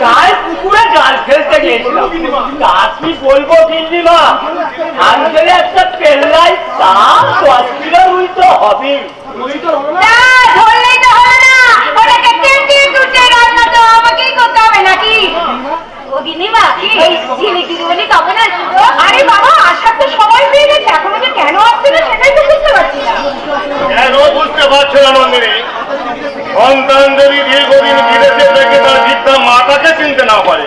কাল পুকুরে জাল ফেলতে গিয়েছিলাম। তা কি বলবো গিন্নিমা, আজকের একটা পেল্লাই দাম 10 কিলো রুই তো হবে। রুই তো হলো না, ধরলেই তো হলো না, ওটাকে কেটে কুটে রান্না তো আমাকেই করতে হবে নাকি? ও গিন্নিমা, এই ঝিলিক দিদি বলি কবে না আসবো? আরে বাবা, আসার তো সময় হয়ে গেছে, এখনো যে কেন আসছে না সেটাই তো বুঝতে পারছি না। কেন বুঝতে পারছো না নন্দিনী? সন্তান যদি দীর্ঘদিন বিদেশে থেকে তার বৃদ্ধা মাতাকে চিনতে না পারে,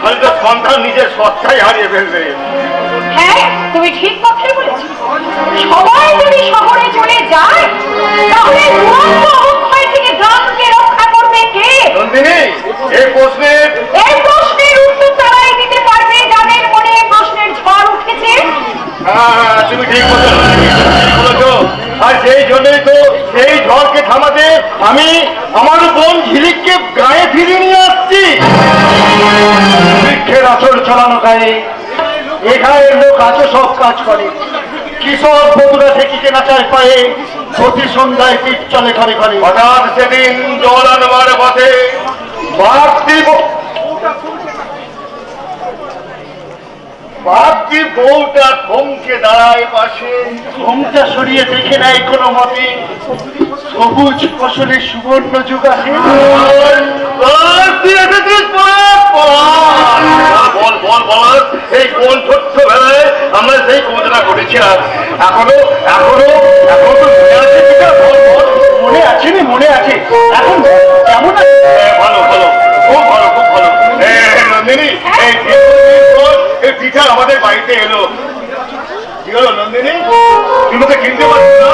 তাহলে তো সন্তান নিজের সত্তাই হারিয়ে ফেলবে। হ্যাঁ, তুমি ঠিক কথাই বলেছো। সবাই যদি শহরে চলে যায় তাহলে দুরন্ত অবক্ষয় থেকে গ্রামকে রক্ষা করবে কে? নন্দিনী, এই প্রশ্নের উত্তর তারাই দিতে পারবে যাদের মনে প্রশ্নের ঝড় উঠেছে। হ্যাঁ, তুমি ঠিক বলেছো। আর সেই জন্যই তো সেই ঝড়কে থামাতে আমি আমার বোন ঝিলিককে গায়ে ফিরিয়ে নিয়ে আসছি। বৃক্ষের আচর চালানো গায়ে এখানে লোক আছে, সব কাজ করে। কৃষক বন্ধুরা ঠেকিতে নাচায় পায়ে, প্রতি সন্ধ্যায় পিঠ চলে ঘরে ঘরে। হঠাৎ সেদিন জল আনবার পথে বাপটি বউটা থমকে দাঁড়ায় পাশে, থমটা সরিয়ে দেখে নেয় কোনো মতে সবুজ ফসলের সুবর্ণ যুগ আছে। বল বল বল, এই কোন ছোট্ট বেলায় আমরা সেই খোঁজনা করেছিলাম, এখনো এখনো এখন তো মনে আছে, মনে আছে এখন কেমন আছে? ভালো ভালো, খুব ভালো, খুব ভালো। নন্দিনী, এই পিঠা আমাদের বাড়িতে এলো। কি হলো নন্দিনী, তুমি কিনতে পারছো না?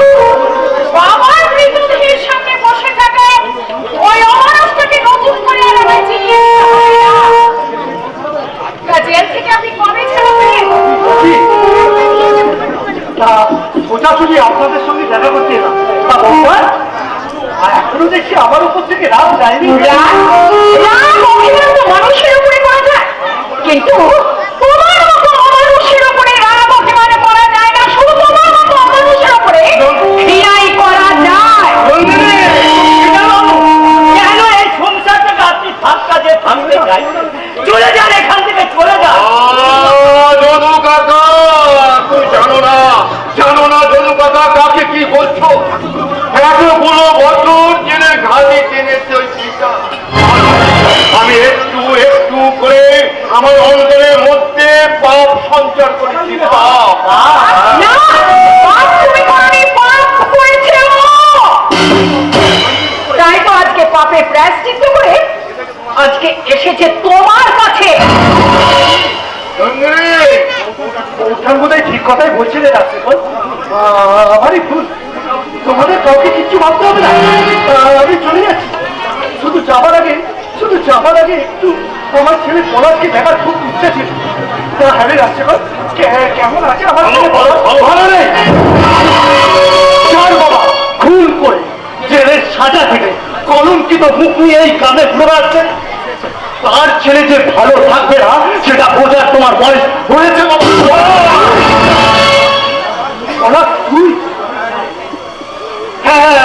বাবার মৃতদেহের সামনে বসে থাকা ওই অমানুষটাকে নতুন করে আর আমায় চিনিয়ে জেল থেকে আপনি কবে ছাড়বেন? সোজাসুজি আপনাদের সঙ্গে দেখা করতে এলাম। এখনো দেখছি আমার উপর থেকে রাত যায়নি। মানুষের উপরে করা যায়, কিন্তু তোমার মতো অমানুষের উপরে রাগ অভিমান করা যায় না। শুধু তোমার মতো অমানুষের উপরে ঘৃণাই করা যায়। কেন এই সংসারটাকে আপনি ফাঁক কাজে ভাঙতে চাই? চলে যান এখান থেকে, চলে যান। জনু কাকা, তুই জানো না জনু কাকা কাকে কি বলছো? এতগুলো বছর জেনে ঘানি টেনেছে ওই চিন্তা। আমি একটু একটু করে আমার অন্তরের মধ্যে পাপ সঞ্চার করেছি। তাই তো আজকে পাপে প্রায়শ্চিত্ত করে আজকে এসেছে তোমার কাছে। ওঠার বোধহয় ঠিক কথাই বলছে রে ডাক্তার। আমারই ভুল, তোমাদের কাউকে কিচ্ছু ভাবতে হবে না। আমি চলে যাচ্ছি। শুধু যাবার আগে একটু আমার ছেলে পলাশকে দেখার খুব ইচ্ছা ছিল। হ্যাঁ রে ডাক্তার, কেমন আছে আমার ছেলে পলাশ? ভালো নেই। চার বাবা খুন করে জেলের সাজা থেকে কলঙ্কিত মুখ নিয়ে এই গ্রামে ঘুরে বেড়াচ্ছে। তার ছেলে যে ভালো থাকবে না সেটা বোঝার তোমার বয়স হয়েছে। তুই? হ্যাঁ,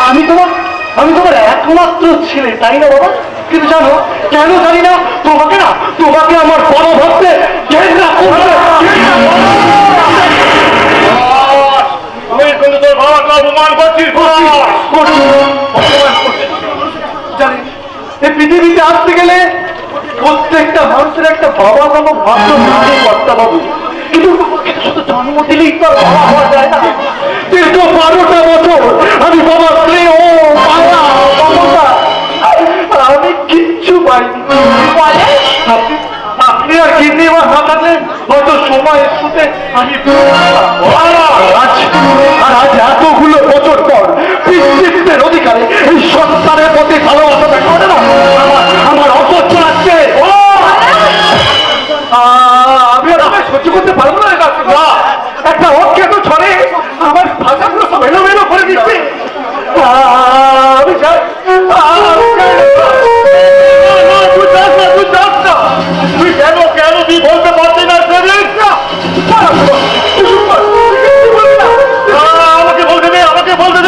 আমি তোমার একমাত্র ছেলে, তাই না বাবা? কিন্তু জানো কেন জানি না, তোমাকে আমার বড় ভাবতে তোর বাবাকে অপমান করছিস। জানি এই পৃথিবীতে আসতে গেলে প্রত্যেকটা মানুষের একটা বাবা বাবা ভাবত কর্তা বাবু, কিন্তু শুধু জন্ম দিলেই তো বাবা হওয়া যায় না। দীর্ঘ 12টা বছর আমি বাবা স্নেহ আমি কিচ্ছু পাইনি। আপনি আর কিডনি আমার না থাকলে হয়তো সময় শুতে আমি আজ এতগুলো বছর পর পিতৃত্বের অধিকারে এই সন্তানের প্রতি ভালোবাসা করে না আমার অসহ্য লাগছে। আমি আর সহ্য করতে পারবো না। একটা অজ্ঞাত ছড়ে আমার ভাষাগুলো সব এলোমেলো করে দিচ্ছে। আমি চাই তুই কেন তুই বলতে পারছি না? আমাকে বলতে দে, আমার বলতে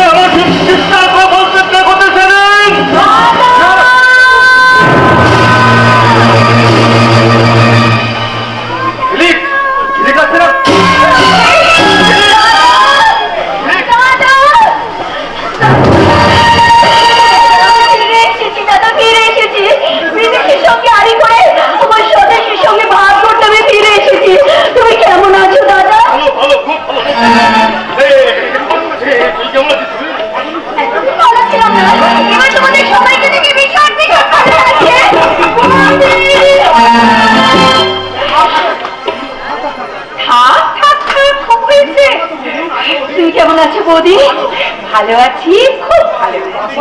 ভালো আছি, খুব ভালো আছি।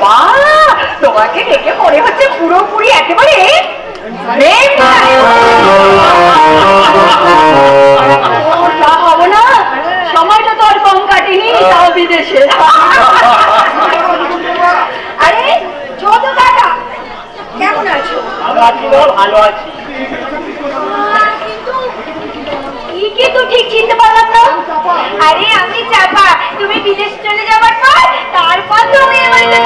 বাবা, তোমাকে দেখে মনে হচ্ছে পুরোপুরি একেবারে তা হবো না, সময়টা তো আর কম কাটেনি, তাও বিদেশে। আরে ছোট কাকা, কেমন আছো? ভালো আছি। কিন্তু ঠিক চিনতে পারলাম না। আরে আমি চাপা, তুমি বিদেশ চলে যাবার পর তারপর তুমি আমাকে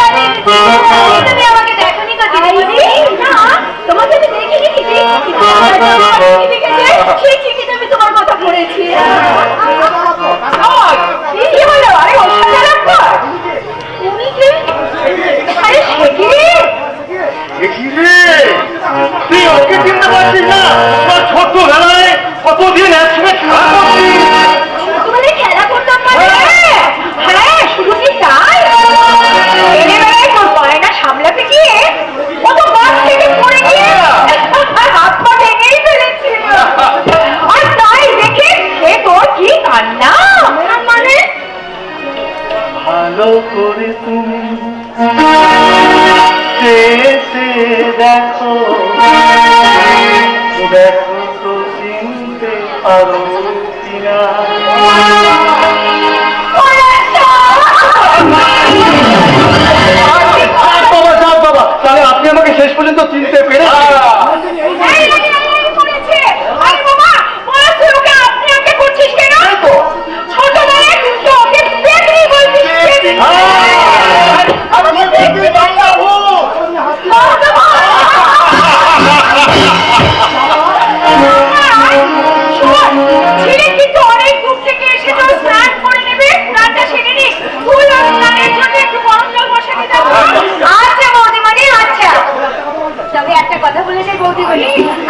তুমি আমাকে দেখনি তো দিদি? না, তোমাকে আমি দেখিনি দিদি, সেই চিঠিতে আমি তোমার কথা পড়েছি। কি হলো? আরে অসাধারণ ব্যাপার। তুমি কি? আরে সে কি? তুই ওকে চিনতে পারছিস না? ছোটবেলায় কতদিন একসঙ্গে খেলা করছি। ছোটবেলায় খেলা করতাম মানে? হ্যাঁ, শুধু কি তাই? ছেলেবেলায় তোর বায়না সামলাতে গিয়ে ও তো বাস থেকে পড়ে গিয়ে হাত পা ভেঙেই ফেলেছিল। আর তাই দেখে সে তোর কি কান্না মানে? ভালো করে তুমি চেয়ে দেখো, দেখো তো চিনতে পারো কিনা। বাবা, তাহলে আপনি আমাকে শেষ পর্যন্ত চিনতে পেরেছেন?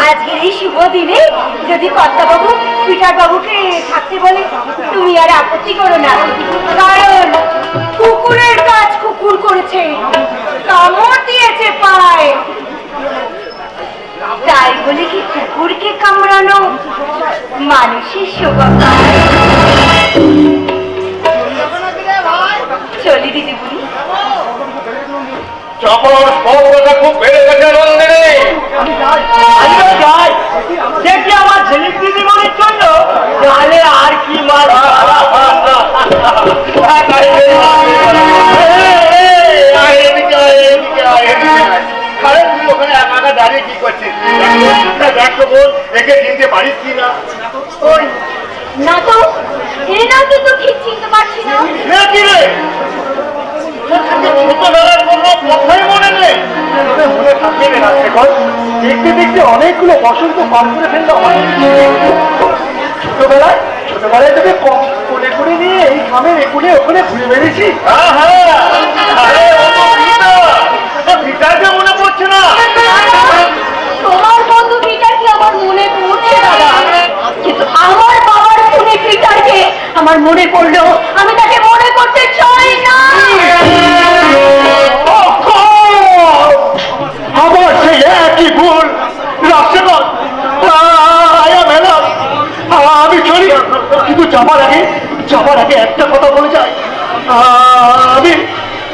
আজকের এই শুভ দিনে যদি কর্তাবাবু পিটার বাবুকে থাকতে বলে তুমি আর আপত্তি করো না, কারণ কুকুরের কাজ কুকুর করেছে, কামড় দিয়েছে পায়। তাই বলে কি কুকুরকে কামড়ানো মানুষের শোভা পায়? চলি দিদি বুড়ি। চপল সবটা খুব বেড়ে গেছে নন্দিনী। আমিও যাই, দেখি আমার ঝিলিক দিদিমণির জন্য তাহলে আর কি মাছ। তুই ওখানে একা একা দাঁড়িয়ে কি করছিস? দেখো বোন, একে চিনতে পারিস কি না? ওই না তো, এ না তো ঠিক চিনতে পারছি না। কি রে, ছোটবেলার কোনো কথাই মনে নেই? মনে থাকবে না শেখর, দেখতে দেখতে অনেকগুলো বসন্ত পার করে ফেললো। ছোটবেলায় তোকে কোলে করে নিয়ে এই গ্রামের একুলে ওখানে ঘুরে বেড়েছি। মনে পড়ছে না? তোমার বন্ধু পিটারকে আমার মনে পড়ছে দাদা, কিন্তু আমার বাবার খুনে পিটারকে আমার মনে পড়লো, আমি তাকে মনে করতে চাই না। আমার সেই একই ভুল। আমি চলি, কিন্তু যাবার আগে একটা কথা বলে যাই।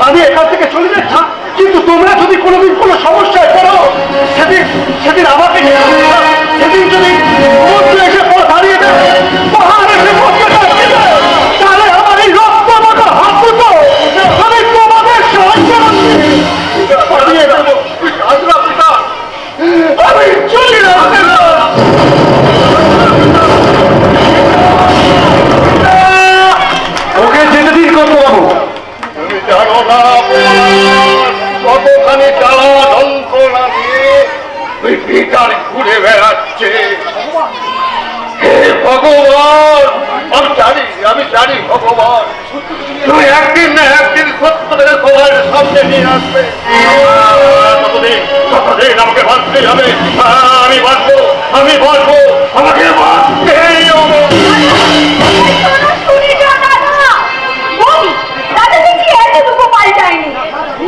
আমি এখান থেকে চলে যাচ্ছি, কিন্তু তোমরা যদি কোনোদিন কোনো সমস্যায় পড়ো, সেদিন আমাকে সেদিন যদি সমুদ্র এসে দাঁড়িয়ে দেয়, পাহাড় এসে তাহলে আমার এই রক্ত মাখা হাত দুটো আমি তোমাদের সাহায্য আমি চলি না। ওকে যেতে দিন করবো বাবু। তুমি জানো না কতখানি জ্বালা যন্ত্রণা নিয়ে ওই পিটার ঘুরে বেড়াচ্ছে। হে ভগবান, আমি জানি ভগবান তুমি একদিন না একদিন সত্য থেকে সবার সামনে নিয়ে আসবে। ততদিন আমাকে বাঁচতেই হবে। আমি বাঁচবো, আমাকে বাঁচতেই হবে।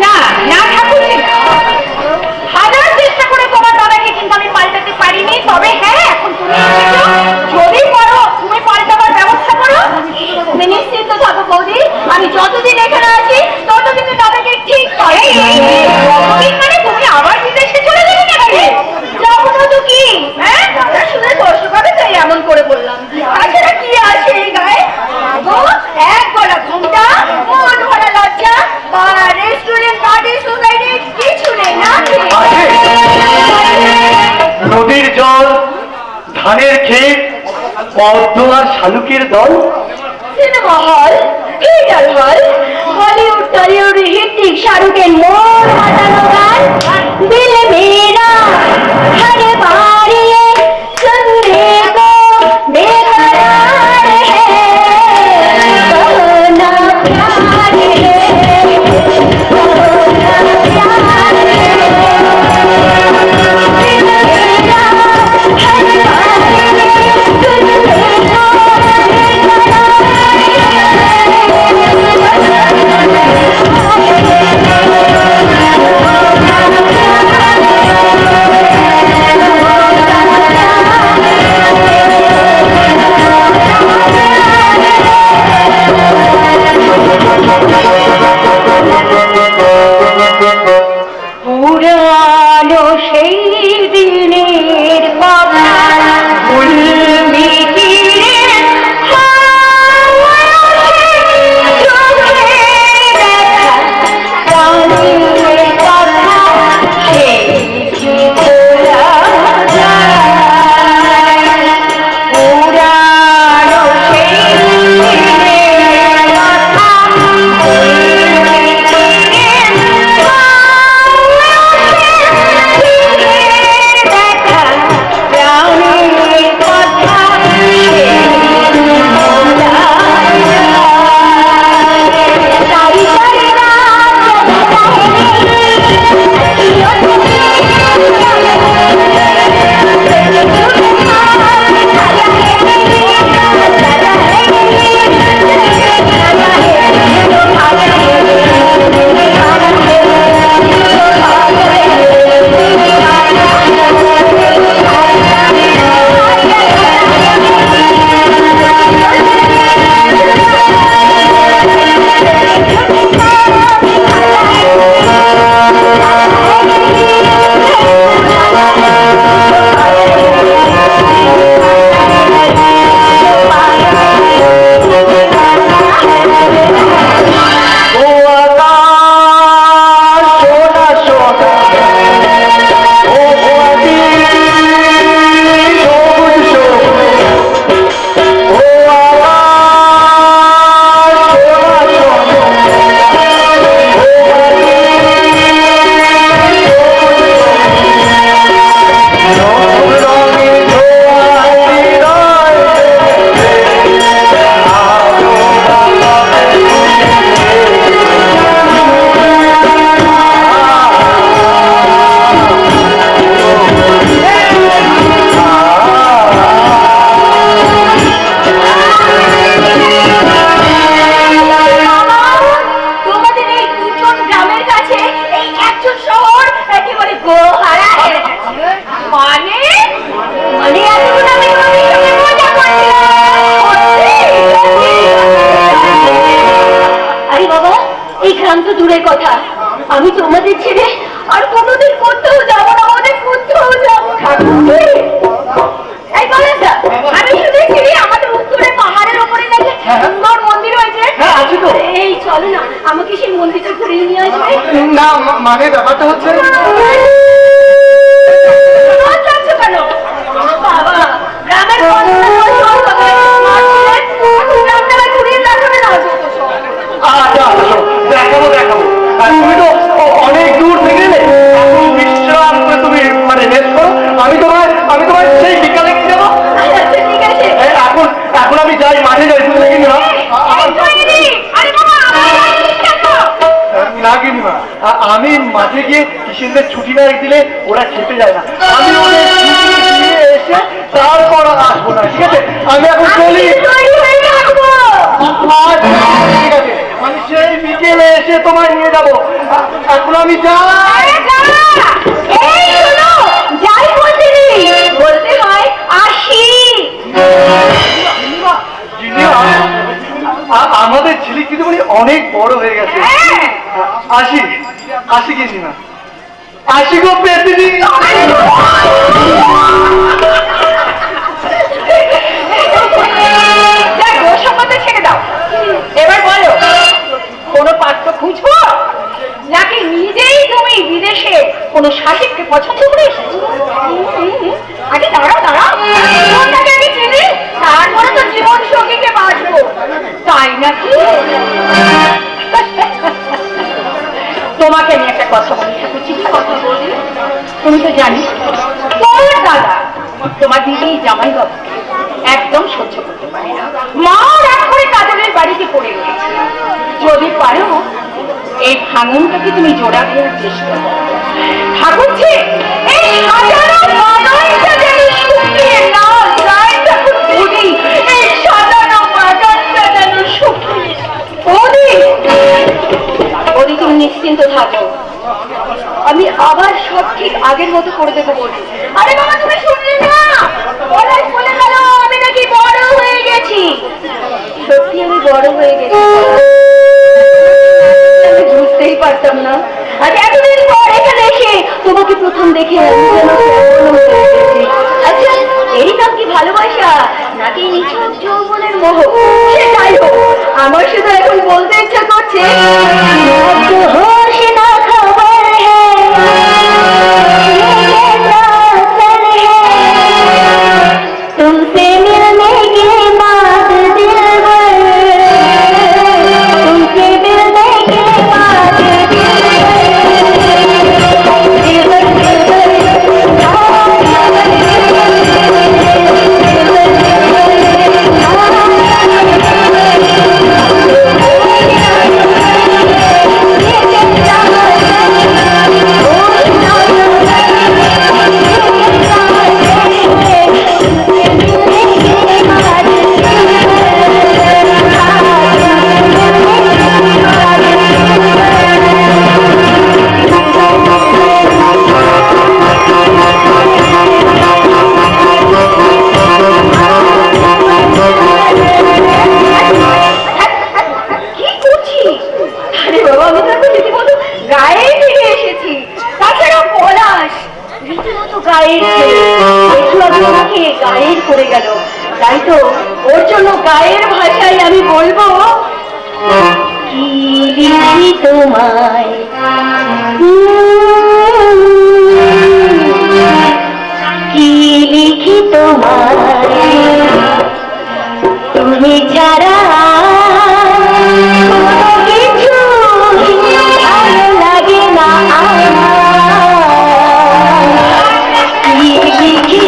না না ঠাকুর, হাজার চেষ্টা করে তোমার দাদাকে কিন্তু আমি পাল্টাতে পারিনি। তবে হ্যাঁ, এখন তুমি যদি পারো তুমি পাল্টাবার ব্যবস্থা করো। তুমি নিশ্চিন্ত থাকো বৌদি, আমি যত ধানের ক্ষেত, পদ্ম আর শালুকের দল। সিনেমা হল, থিয়েটার হল, বলিউড টলিউড হিটিক শাহরুখের মোড় মাতানো গান, দিল মেরা হর বারে সুননে को बेकरार है, कहना प्यार है, कहना प्यार है, दिल मेरा हर बारे सुनने को পুরানো সেই দিনের কথা ভুলবি কি রে, চোখে দেখা প্রাণের কথা সে কি ভোলা যায়? পুরানো সেই দিনের কথা ভুলবি কি রে, দূরের কথা, আমি তোমাদের ছেড়ে আর কোনোদিন কোথাও যাবো না, আমাদের কোথাও যাবো। এই বলেন না, আমি শুনেছি আমাদের উত্তরে পাহাড়ের ওপরে নাকি সুন্দর মন্দির হয়েছে। এই চলো না, আমাকে সেই মন্দিরটা ঘুরিয়ে নিয়ে আসবে। না মানে ব্যাপারটা হচ্ছে কেন বাবা, গ্রামের দেখাবো দেখাবো, তুমি তো অনেক দূর থেকে এলে, বিশ্রাম করে তুমি মানে রেস্ট করো, আমি তোমার সেই বিকালে নিয়ে যাবো। ঠিক আছে, এখন আমি যাই, মাঠে যাই, তুমি দেখি না না কিনিমা, আমি মাঠে গিয়ে কিষেনদের ছুটি না দিলে ওরা খেতে যায় না, আমি ওদের ছুটি দিয়ে এসে তারপর আসবো না, ঠিক আছে? আমি এখন চলি। ঠিক আছে, আমি সেই বিকেলে এসে তোমায় নিয়ে যাবো, এখন আমি যাই। যাই বলতে হয় আসি। আমাদের ছেলে কিন্তু অনেক বড় হয়ে গেছে। আসি আসি গেছি না, আসি গো পেদিনি। ছেড়ে দাও, এবার বলো কোনো পাত্র খুঁজবো নাকি নিজেই তুমি বিদেশে কোনো শাসককে পছন্দ করে এসেছো? আগে দাঁড়াও দাঁড়াও, তোমাকে আমি একটা কথা বলি ঠাকুরজি, কথা বলি। তুমি তো জানি তোমার দাদা তোমার দিদি জামাই বাবু একদম সহ্য করতে পারে না। মা রাগ করে কাজলের বাড়িতে পড়ে রয়েছে। যদি পারো এই ভাঙনটাকে তুমি জোড়া দেওয়ার চেষ্টা করো ঠাকুরজি। এই সাজানো বাগানটা যেন শুকিয়ে না যায় ঠাকুরজি, এই সাজানো বাগানটা যেন শুকিয়ে। ওদি তুমি নিশ্চিন্ত থাকো, আমি আবার সব ঠিক আগের মতো করে দেবো বলি। আরে বাবা তুমি শুনলে না, ওরাই বলে গেল আমি নাকি বড় হয়ে গেছি। সত্যি আমি বড় হয়ে গেছি, আমি বুঝতেই পারতাম না। আর এতদিন পর এখানে এসে তোমাকে প্রথম দেখে আমি যেন কেমন হয়ে গেছি। আচ্ছা এই নাম কি ভালোবাসা নাকি নিছক যৌবনের মোহ? সেটাই হোক, আমার শুধু এখন বলতে ইচ্ছা করছে तुमसे मिलने के बाद दिल भर, तुमसे मिलने के बाद করে গেল। তাই তো ওর জন্য গায়ের ভাষায় আমি বলবো, কি লিখি তোমায়, কি লিখি তোমায়, তুমি ছাড়া কিছু ভালো লাগে না আমার, কি লিখি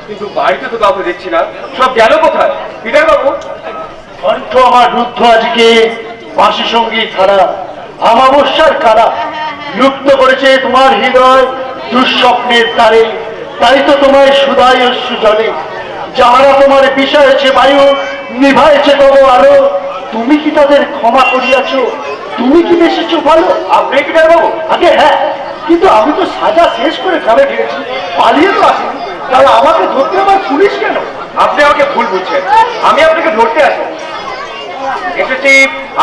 কিন্তু বাড়িতে তো কাউকে দেখছি না, সব গেল কোথায়? পিটার বাবু, কণ্ঠ আমার রুদ্ধ আজকে বাঁশি সঙ্গীত ছাড়া আমাবস্যার কারা লুপ্ত করেছে তোমার হৃদয় দুঃস্বপ্নের তারে। তাই তো তোমায় সুধাই অশ্রু জলে, যাহারা তোমার বিষয়েছে বায়ু, নিভাইছে তব আলো। তুমি কি তাদের ক্ষমা করিয়াছ? তুমি কি বেশিছ ভালো? আপনি পিটার বাবু? আগে হ্যাঁ, কিন্তু আমি তো সাজা শেষ করে গ্রামে ফিরেছি, পালিয়ে তো আসিনি। তাহলে আমাকে ধরতে আবার পুলিশ কেন? আপনি আমাকে ভুল বুঝছেন, আমি আপনাকে ধরতে আসি, এসেছি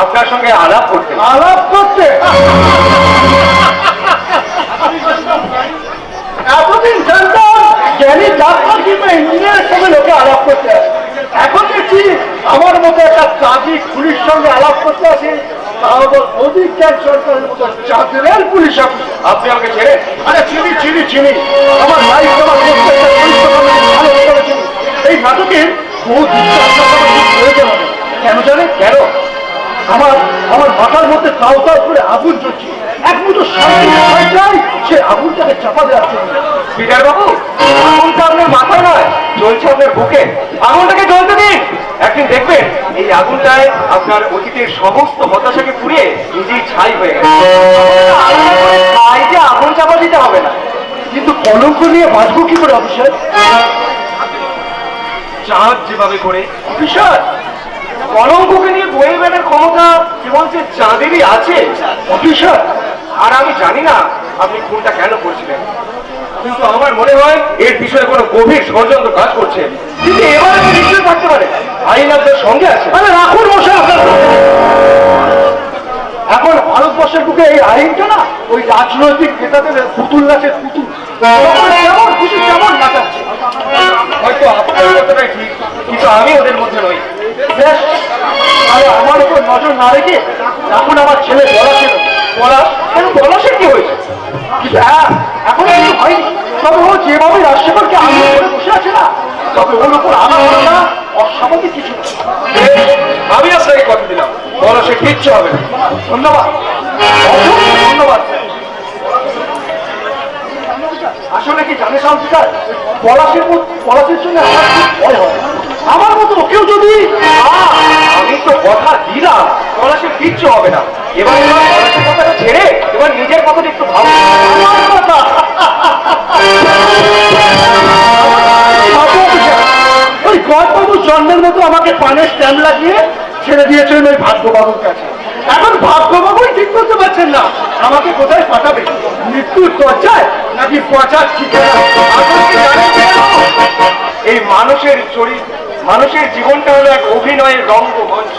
আপনার সঙ্গে আলাপ করতে। আলাপ করতে? এতদিন জানতাম জ্ঞানী ডাক্তার কিংবা ইঞ্জিনিয়ারের সঙ্গে লোকে আলাপ করতে আসে, এখন দেখছি আমার মতো একটা কাজী পুলিশ সঙ্গে আলাপ করতে আসে, অধিকার সরকারের মতো চাঁদের পুলিশ অফিস। আপনি আমাকে ছেড়ে? আরে চিনি চিনি চিনি, আমার লাইফ আমার প্রত্যেকটা ভালো করে চিনি। এই নাটকের বহু প্রয়োজন হবে। কেন জানে? কেন? আমার আমার মাথার মধ্যে তাও তাও করে আগুন জ্বলছে, এক মুঠো শান্তি চাই, সে আগুনটাকে চাপা দেওয়ার জন্য। পিটার বাবু, আগুনটা আপনার মাথায় নয়, জ্বলছে আপনার বুকে, আগুনটাকে জ্বলতে দিন। জানেন, একদিন দেখবেন এই আগুনটায় আপনার অতীতের সমস্ত হতাশাকে পুড়িয়ে নিজেই ছাই হয়ে গেছে। ছাই যে আগুন চাপা দিতে হবে না, কিন্তু কলঙ্ক নিয়ে বাঁচবো কি করে অফিসার? চাঁদ যেভাবে করে অফিসার, কলঙ্ককে নিয়ে বয়ে বেড়ার ক্ষমতা কেবল যে চাঁদেরই আছে অফিসার, আর আমি জানি না আপনি খুনটা কেন করছিলেন, কিন্তু আমার মনে হয় এর বিষয়ে কোনো গভীর ষড়যন্ত্র কাজ করছে। কিন্তু এবার আমি নিশ্চয় থাকতে পারে আইন আপনার সঙ্গে আছে। আরে রাখুন মশাই আপনার। এখন ভারতবর্ষের বুকে এই আইনটা না ওই রাজনৈতিক নেতাদের পুতুল নাচের পুতুল, যেমন খুশি তেমন নাচাচ্ছে। হয়তো আপনার কথাটাই ঠিক, কিন্তু আমি ওদের মধ্যে নই। বেশ, তাহলে আমার উপর নজর না রেখে এখন আমার ছেলে পলাশের। পলাশ কেন? পলাশের কি হয়েছে? কিন্তু এখন কিছু হয়নি, তবে ও যেভাবে রাজশেখরকে আন্দোলন করে বসে আছে না, তবে ওর উপর আমার না অস্বাভাবিক কিছু না। আমি আপনাকে কথা দিলাম, পলাশের কিচ্ছু হবে না। ধন্যবাদ, অসংখ্য ধন্যবাদ। আসলে কি জানে সামসিকার, পলাশের জন্য আমার খুব ভয় হয়। আমার মতো কেউ যদি আমি তো কথা দিলাম পলাশের কিচ্ছু হবে না। এবার পলাশের কথাটা ছেড়ে এবার নিজের কথাটা একটু ভাবো। আমার কথা ওই গদবাবুর জন্মের মতো আমাকে পানের স্ট্যাম্প লাগিয়ে ছেড়ে দিয়েছেন ওই ভাগ্যবাবুর কাছে। এখন ভাগ্যবাবুই ঠিক করতে পারছেন না আমাকে কোথায় পাঠাবে, মৃত্যুর দরজায় নাকি পচার ঠিকানা। আপনি কি জানেন কেন? এই মানুষের জীবনটা হলো এক অভিনয়ের রঙ্গমঞ্চ,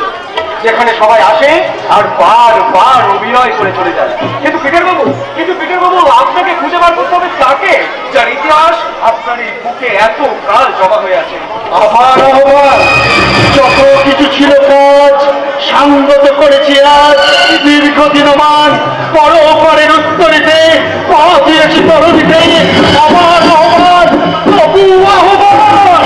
যেখানে সবাই আসে আর বারবার অভিনয় করে চলে যায়। কিন্তু পিটার বাবু আপনাকে খুঁজে বার করতে হবে তাকে, যার ইতিহাস আপনার এই বুকে এত কাল জমা হয়ে আছে। আবার যত কিছু ছিল কাজ সাঙ্গত করেছি আজ দীর্ঘদিনমান পরপারের উত্তরিতে পা দিয়েছি তরুণীতে। আবার আহ্বান, তবু আহ্বান।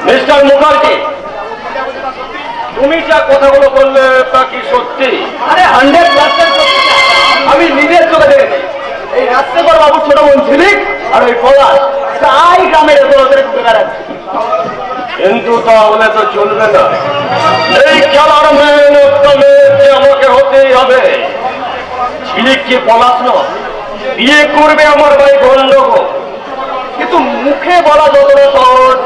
মিস্টার মুখার্জি, তুমি যা কথাগুলো বললে তা কি সত্যি? আরে 100% আমি নিজের চোখে দেখেছি। এই রাজশেখর বাবুর ছোট বোন ঝিলিক আর ওই পলাশ তাই গ্রামের এতরে ঘুরে বেড়াচ্ছে। কিন্তু তাহলে তো চলবে না, এই খেলার মেন যে আমাকে হতেই হবে। ঝিলিক কি পলাশ নয়, বিয়ে করবে আমার ভাই গন্ডগোল। কিন্তু মুখে বলা যতটা সহজ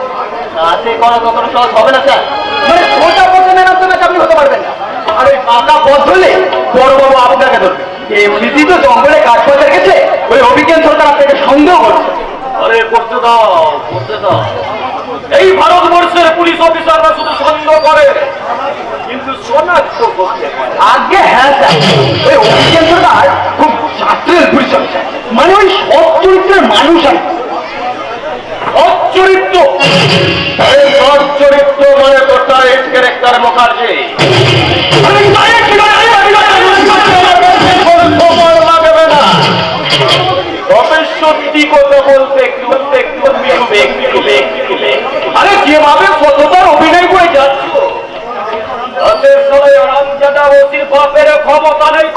কাছে করা ততটা সহজ হবে না স্যার। মানে ছোটা পথে মেনাতে আপনি হতে পারবেন না। আর ওই পাকা পথ ধরলে বড়বাবু আপনাকে ধরবে। এমনিতেই তো জঙ্গলে কাজ করতে গেছে, ওই অভিজ্ঞান সরকার আপনাকে সন্দেহ করছে। আরে করতে দাও। এই ভারতবর্ষের পুলিশ অফিসাররা শুধু সন্দেহ করে, কিন্তু শনাক্ত করতে পারে। আগে হ্যাঁ স্যার, ওই অভিজ্ঞান সরকার খুব ছাত্রের পুলিশ অফিসার, মানে ওই সৎ চরিত্রের মানুষ আর কি। চরিত্র মানে তো টাইট ক্যারেক্টার মুখার্জি। সময় লাগবে না, তবে সত্যি কথা বলতে একটু আরে যেভাবে সততার অভিনয় করে যাচ্ছ, তাদের সবাই আরামজাদা ওসির বাপের ক্ষমতা নেই।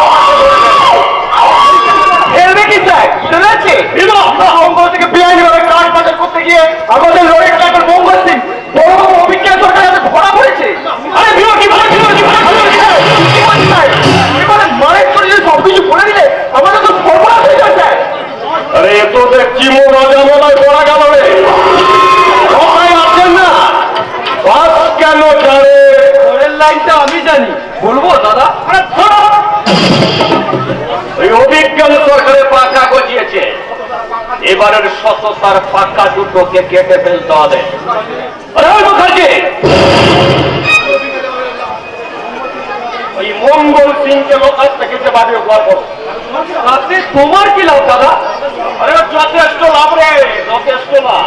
খেলবে কি চাই চলেছে মঙ্গল থেকে বেআইনিভাবে কাঠ বাজার করতে গিয়ে আমাদের লড়াই ক্লাবের মঙ্গল সিং বড় বড় অভিজ্ঞান সরকার এত ধরা পড়েছে। আরে এবারে মায়ের শরীরে সবকিছু বলে দিলে আমাদের তো সর্বনাশ হয়ে যাচ্ছে। আরে এ তো দেখছি মোর অজামালায় পড়া গেল রে। সবাই আছেন না, বাস কেন জানে পরের লাইনটা আমি জানি, বলবো দাদা? ওই অভিজ্ঞান সরকারের পাকা গজিয়েছে, এবারের সততার পাকা দুটোকে কেটে ফেলতে হবে। আরে মুখার্জি, ওই মঙ্গল সিংকে লোকাল থেকে যে বাড়ি উপহার করো, তাতে তোমার কি লাভ দাদা? আরে যথেষ্ট লাভ রে, যথেষ্ট লাভ।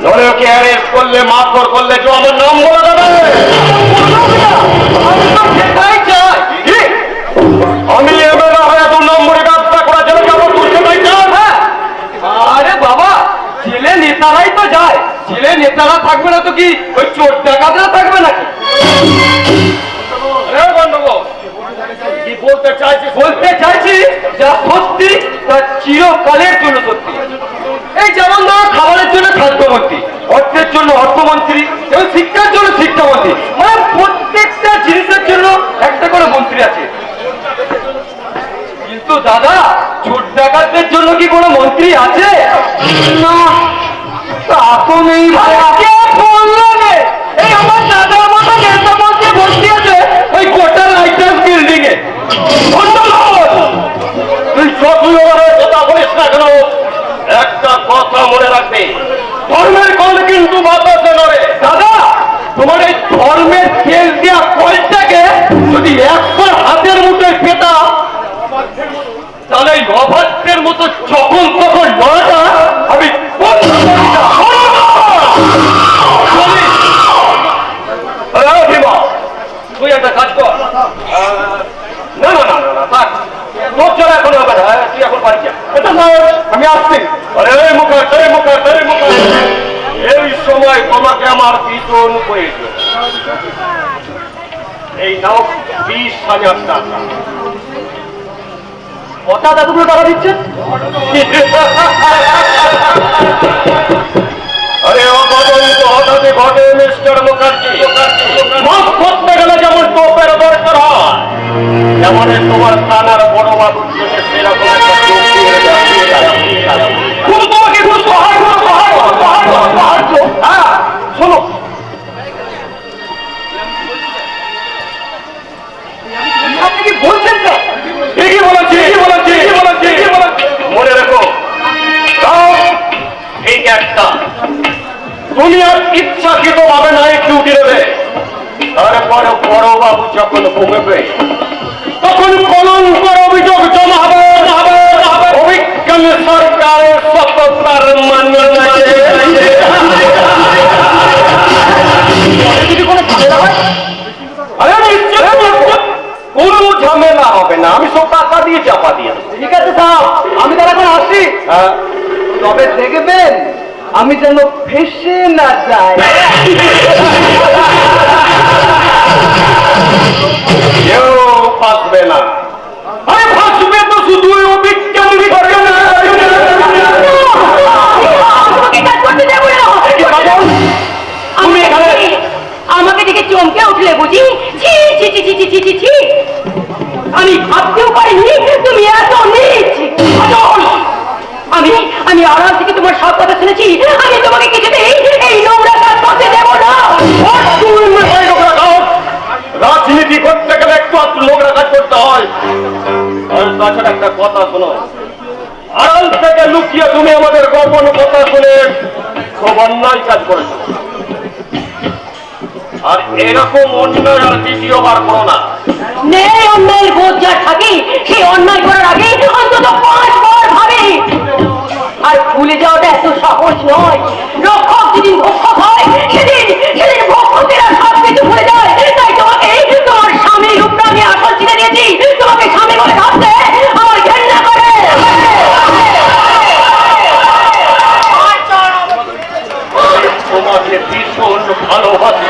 ধরে ওকে অ্যারেস্ট করলে, মারধর করলে যে আমার নাম বলে দেবে। আমি এমএলএ হয়ে 2 নম্বরে ব্যবসা করার জন্য যাবো, তুই সেটাই চাস? আরে বাবা, ছেলে নেতারাই তো যায়, ছেলে নেতারা থাকবে না তো কি ওই চোর ডাকাতরা থাকবে নাকি? গন্ডগোল কি বলতে চাইছি যা সত্যি তা চিরকালের জন্য সত্যি। এই যেমন ধরো খাবারের জন্য খাদ্যমন্ত্রী, অর্থের জন্য অর্থমন্ত্রী এবং শিক্ষার জন্য শিক্ষামন্ত্রী, মানে প্রত্যেকটা জিনিসের জন্য একটা করে মন্ত্রী আছে। কিন্তু দাদা, চোর ডাকাতদের জন্য কি কোনো মন্ত্রী আছে? না, তা তো নেই ভাই। কে বললো রে? এই আমার দাদার মতো নেতা মন্ত্রী বসে আছে ওই গোটা লাইটাস বিল্ডিং এ। তুই যতই ওভাবে কথা বলিস না কেন, একটা কথা মনে রাখবে, ধর্মের কল কিন্তু বাতাসে নড়ে। দাদা, তোমার এই ধর্মের তেল দেওয়া কলটাকে যদি একবার হাতের মুঠোয় পেতাম, তাহলে এই অবাধ্যের মতো যখন তখন লড়াটা আমি বন্ধ করি না। ভীমা, তুই একটা কাজ কর। না না না না থাক, তোর চলে এখন হবে না, তুই এখন বাড়ি যা। আমি আসছি। আরে মুখার এই সময় তোমাকে আমার ভীষণ প্রয়োজন। এই নাও 20,000 টাকা। হঠাৎ এতগুলো টাকা দিচ্ছেন? আরে অঘটন তো হঠাৎই ঘটে মিস্টার মুখার্জি। মাছ ধরতে গেলে যেমন টোপের দরকার হয়, যেমন তোমার থানার বড় বাবুর জন্য সেরকম একটা টোপ দিয়ে যাচ্ছে। তোমাকে খুব সাহায্য। হ্যাঁ শোনো, আপনি কি বলছেন না? ঠিকই বলেছি। মনে রেখো, তাও ঠিক একটা, তুমি আর ইচ্ছাকৃত ভাবে নাইট ডিউটি নেবে, তারপরে বড় বাবু যখন ঘুমবে তখন কলঙ্কর অভিযোগ জমা হবে। অভিজ্ঞান সরকারের সততার মানে যদি কোনো ঝামেলা হয়? আরে নিশ্চয় কোনো ঝামেলা হবে না, আমি সব টাকা দিয়ে চাপা দিয়ে দেবো। ঠিক আছে সাহেব, আমি তাহলে এখন আসছি। হ্যাঁ, তবে দেখবেন আমি যেন ফেসে না যাই। কেউ ফাঁসবে না। আরে ফাঁসবে তো শুধু ওই অভিজ্ঞান আমাকে দেখে চমকে উঠলে বুঝি? ছি ছি ছি ছি ছি ছি ছি, আমি ভাবতেও পারিনি তুমি এত নীচ। আমি আড়াল থেকে তোমার সব কথা শুনেছি। আমি তোমাকে কিছুতেই এই নোংরা কাজ করতে দেব না। রাজনীতি করতে গেলে একটু নোংরা কাজ করতে হয়। আর তাছাড়া একটা কথা শোনো, আড়াল থেকে লুকিয়ে তুমি আমাদের গোপন কথা শুনে খুব অন্যায় কাজ করেছো। আর এরকম অন্যায় আর দ্বিতীয়বার করো না। নেই অন্যায়ের বোধ যার থাকে, সে অন্যায় করার আগে অন্তত 5 বার ভাবে। আর ভুলে যাওয়াটা এত সহজ নয়। রক্ষক যেদিন ভক্ষক হয়, সেদিন ভক্ষকেরা সব কিছু ভুলে যায়। তাই তোমাকে তোমার স্বামীর রূপটা আমি আসল চিনে দিয়েছি। তোমাকে স্বামী বলে ভাবতে আমার ঘৃণা করে। তোমাকে ভীষণ ভালোবাসি।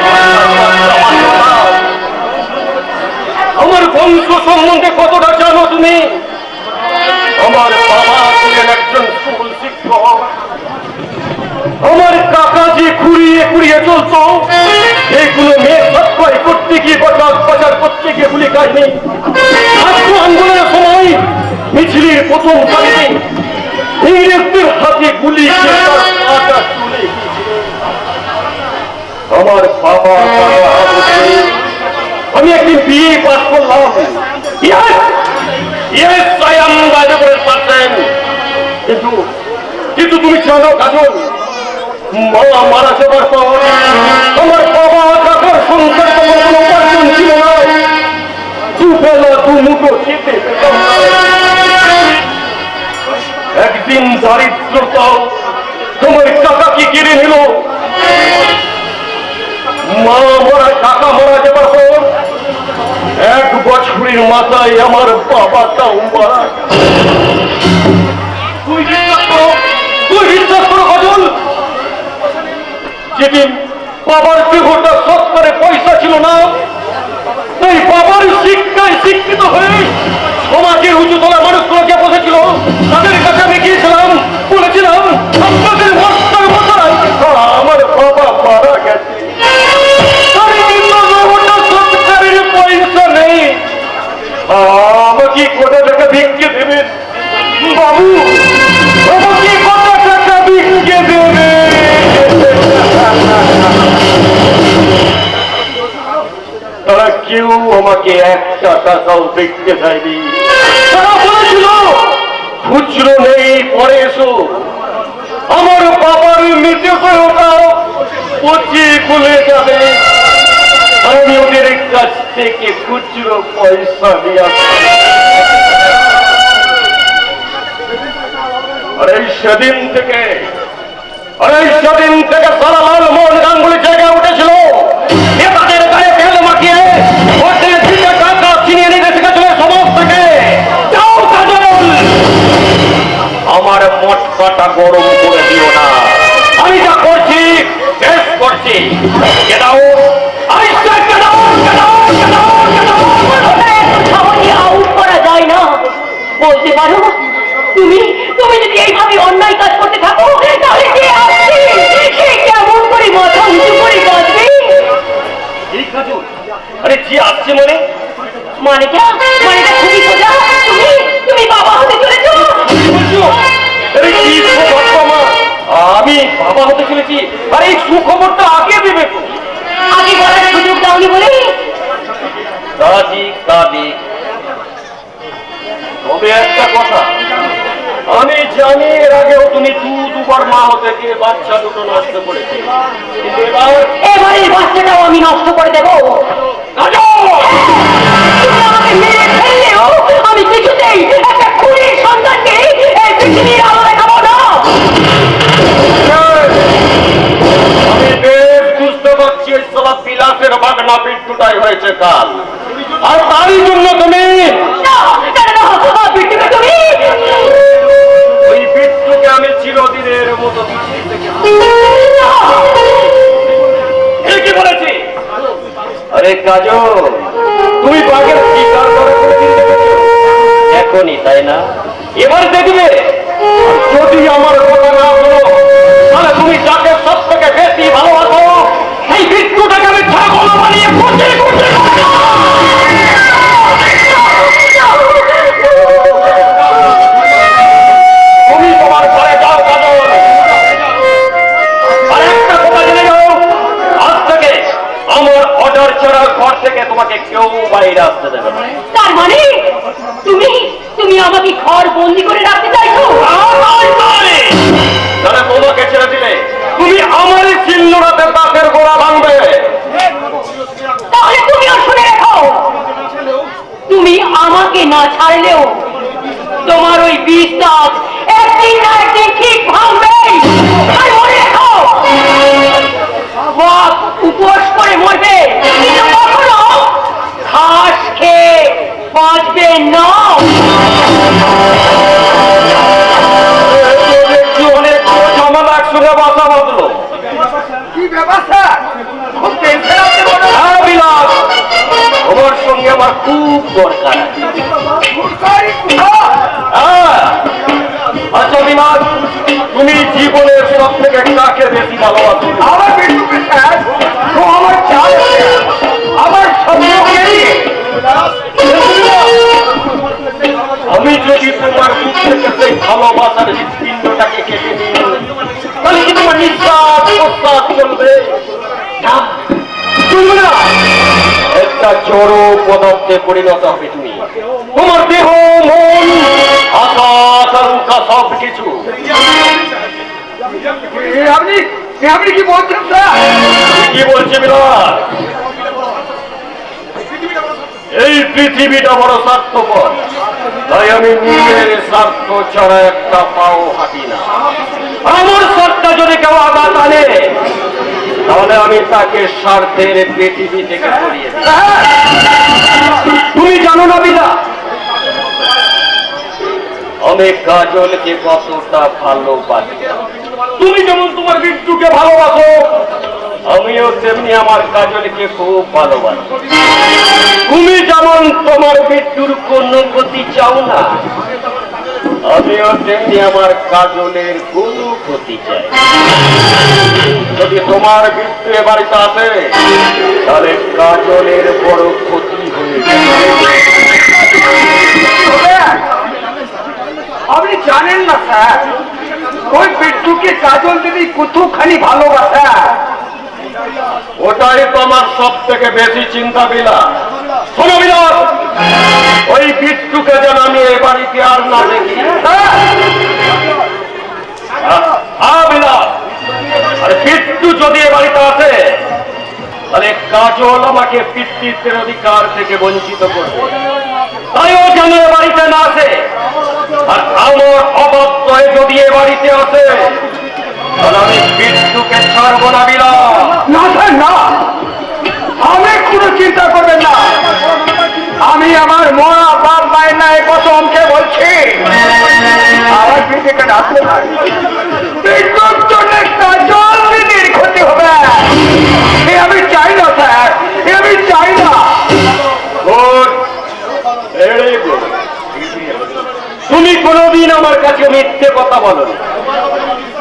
আমার বংশ সম্বন্ধে কতটা জানো তুমি? আমার বাবা ছিলেন একজন স্কুল শিক্ষক। আমার কাকা যে কুড়িয়ে চলতো, এইগুলো মেয়ে সৎকার করতে গিয়ে বাজার করতে গিয়ে গুলি খায়নি। ছাত্র আন্দোলনের সময় মিছিলের প্রথম তারিখে ইংরেজদের হাতে গুলি খেয়ে তার পাটা চলে গিয়েছিল। আমার বাবা আমি একদিন বিয়ে পাস করলাম। কিন্তু তুমি জানো কাজল, মা মারা যাবার পর আমার বাবা কাকার সংসার তোমার কোনো উপার্জন ছিল না। দুবেলা দুমুঠো খেতে পেতাম না। একদিন দারিদ্রতা তোমার কাকাকে কেড়ে নিল। মা মারা কাকা মারা যাবার পর 1 বছরের মাথায় আমার বাবাটাও মারা। তুই বিশ্বাস করো কাজল, যেদিন বাবার দেহটা সৎকারে পয়সা ছিল না, তাই বাবার আমার শিক্ষায় শিক্ষিত হয়ে সমাজের উঁচুতলা মানুষগুলোকে বসেছিল, তাদের কাছে আমি গিয়েছিলাম, বলেছিলাম আপনাদের মস্তার মশাই আমার বাবা মারা গেছে, তার জন্য রোবটটা সৎকারের পয়সা নেই, আমাকে কোথা টাকা ভিক্ষে দেবেন বাবু, আমাকে কত টাকা ভিক্ষে দেবে? তারা কেউ আমাকে একটা টাকাও ভিক্ষে দেয়নি। তারা বলেছিল খুচরো নেই, পরে এসো। আমার বাবার মৃত্যু ওটাও পচিয়ে খুলে যাবে, আমি ওদের কাছ থেকে খুচরো পয়সা নিয়ে আসবো। সেদিন থেকে সারা লাল মোহন গাঙ্গুলি জায়গায় উঠেছিল, নেতাদের গায়ে তেল মাখিয়ে ভোটের দিকে টাকা ছিনিয়ে নিতে শিখেছিল সমাজ থেকে। যাও কাজল, আমার মটকাটা গরম করে দিও না, আমি যা করছি বেশ করছি। কেনাও আউট করা যায় না, বলতে পারো তুমি তুমি যদি এইভাবে অন্যায় কাজ করতে থাকো তাহলে কে আসছে, সে কেমন করে মাথা উঁচু করে বাঁচবে? এই কাজল, আরে যে আসছে মানেটা খুবই সোজা, তুমি বাবা হতে চলেছো। আরে কি সুখবর মা, আমি বাবা হতে চলেছি, আর এই সুখবরটা আগে দেবে তো। আগে বলার সুযোগ দাওনি বলে দাদি দাদি, তবে একটা কথা, আমি জানি এর আগেও তুমি দুবার মা হতে গিয়ে বাচ্চা দুটো নষ্ট করেছি, কিন্তু এবার এই বাচ্চাটাও আমি নষ্ট করে দেবো। তুমি আমাকে মেরে ফেললেও আমি কিছুতেই একটা খুনির সন্তানকে এই পৃথিবীর আলো দেখাবো না। আমি বেশ বুঝতে পারছি এই সালা বিলাসের বাগনা বিট্টুটাই হয়েছে কাল, আর তারই জন্য তুমি বিট্টুকে তুমি ওই বিট্টুকে আমি চিরদিনের মতো কি বলেছি? আরে কাজল, তুমি বাঘের শিকার করে এখনই, তাই না? এবার দেখবে যদি আমার কথা না শোনো তাহলে তুমি যাকে সব থেকে বেশি ভালোবাসো সেই বিট্টুটাকে আমি ছাগল বানিয়ে খুঁজে খুঁজে তুমি তোমার ঘরে যাও কাজল, আর একটা কথা জেনে যাও, আজ থেকে আমার অর্ডার ছাড়া ঘর থেকে তোমাকে কেউ বাইরে আসতে দেবে না। তার মানে তুমি আমাকে ঘর বন্দি করে রাখতে চাইছো? তারা তোমাকে ছেড়ে দিলে তুমি আমারই চিহ্নরাতে দাঁতের গোড়া ভাঙবে। তাহলে তুমিও শুনে রেখো, তুমি আমাকে না ছাড়লেও তোমার ওই বিশ্বাস একদিন না একদিন ঠিক ভাঙবে। আর মনে রেখো, বাপ উপোস করে মরবে কিন্তু কখনো ঘাস খেয়ে বাঁচবে না। অনেক ঝামেলা একসঙ্গে বাসা বাঁধলো। কি ব্যবস্থা? খুব টেনশন আছে মনে হয়। হ্যাঁ বিলাস, তোমার সঙ্গে আমার খুব দরকার। হ্যাঁ, আচ্ছা বিলাস, তুমি জীবনের সব থেকে কাকে বেশি ভালোবাসো? আমার বিট্টুকে স্যার, ও আমার চাল, আমার স্বপ্নকে নিয়ে। আমি যদি তোমার মুখ থেকে সেই ভালোবাসার হৃৎপিণ্ডটাকে কেটে নিই তাহলে কি তোমার নিঃশ্বাস প্রশ্বাস চলবে? না, চলবে না। একটা জড় পদার্থে পরিণত হবে তুমি, তোমার দেহ মন আশা আকাঙ্ক্ষা সব কিছু। আপনি কি বলছেন স্যার? কি বলছে বিলাস? এই পৃথিবীটা বড় স্বার্থপর, তাই আমি নিজের স্বার্থ ছাড়া একটা পাও হাঁটি না। আমার স্বার্থটা যদি কেউ আঘাত আনে তাহলে আমি তাকে স্বার্থের পৃথিবী থেকে সরিয়ে দিই। তুমি জানো না বিদা, আমি কাজলকে কতটা ভালোবাসি। তুমি যেমন তোমার বিট্টুকে ভালোবাসো, আমিও তেমনি আমার কাজলকে খুব ভালোবাসি। তুমি যেমন তোমার মৃত্যুর কোনো ক্ষতি চাও না, আমিও তেমনি আমার কাজলের কোনো ক্ষতি চাই। যদি তোমার মৃত্যু এ বাড়িতে আসে, তাহলে কাজলের বড় ক্ষতি হয়ে যাবে। আপনি জানেন না স্যার, ওই বিট্টুকে কাজল দিদি কতখানি ভালোবাসা। ওটাই তো আমার সব থেকে বেশি চিন্তা বিলাস। শোনো বিলাস, ওই বিট্টুকে যেন আমি এ বাড়িতে আর না দেখি। বিলাস, আরে বিট্টু যদি এ বাড়িতে আসে, তাহলে কাজল আমাকে পিতৃত্বের অধিকার থেকে বঞ্চিত করবে। তাই ও যেন এ বাড়িতে না আসে। আর আমার অবাধ্যে যদি এ বাড়িতে আসে, তাহলে আমি বিট্টুকে ছাড়বো না বিলাস। না স্যার না, আমি কোনো চিন্তা করবেন না। আমি আমার মরা বাপ মায়ের না কসমকে বলছি, আমার বিটিকে ডাকতে পারি। বিট্টুর জন্য কাজল দিদির ক্ষতি হবে, এ আমি চাই না স্যার, এ আমি চাই না। Good. Very good. তুমি কোনোদিন আমার কাছে মিথ্যে কথা বলো,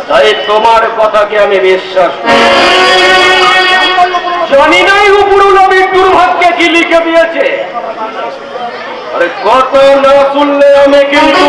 তাই তোমার কথাকে আমি বিশ্বাস করি। জানি নাই উপরু নবীর দুর্ভাগ্যে কি লিখে দিয়েছে। আরে কথা না শুনলে আমি কিন্তু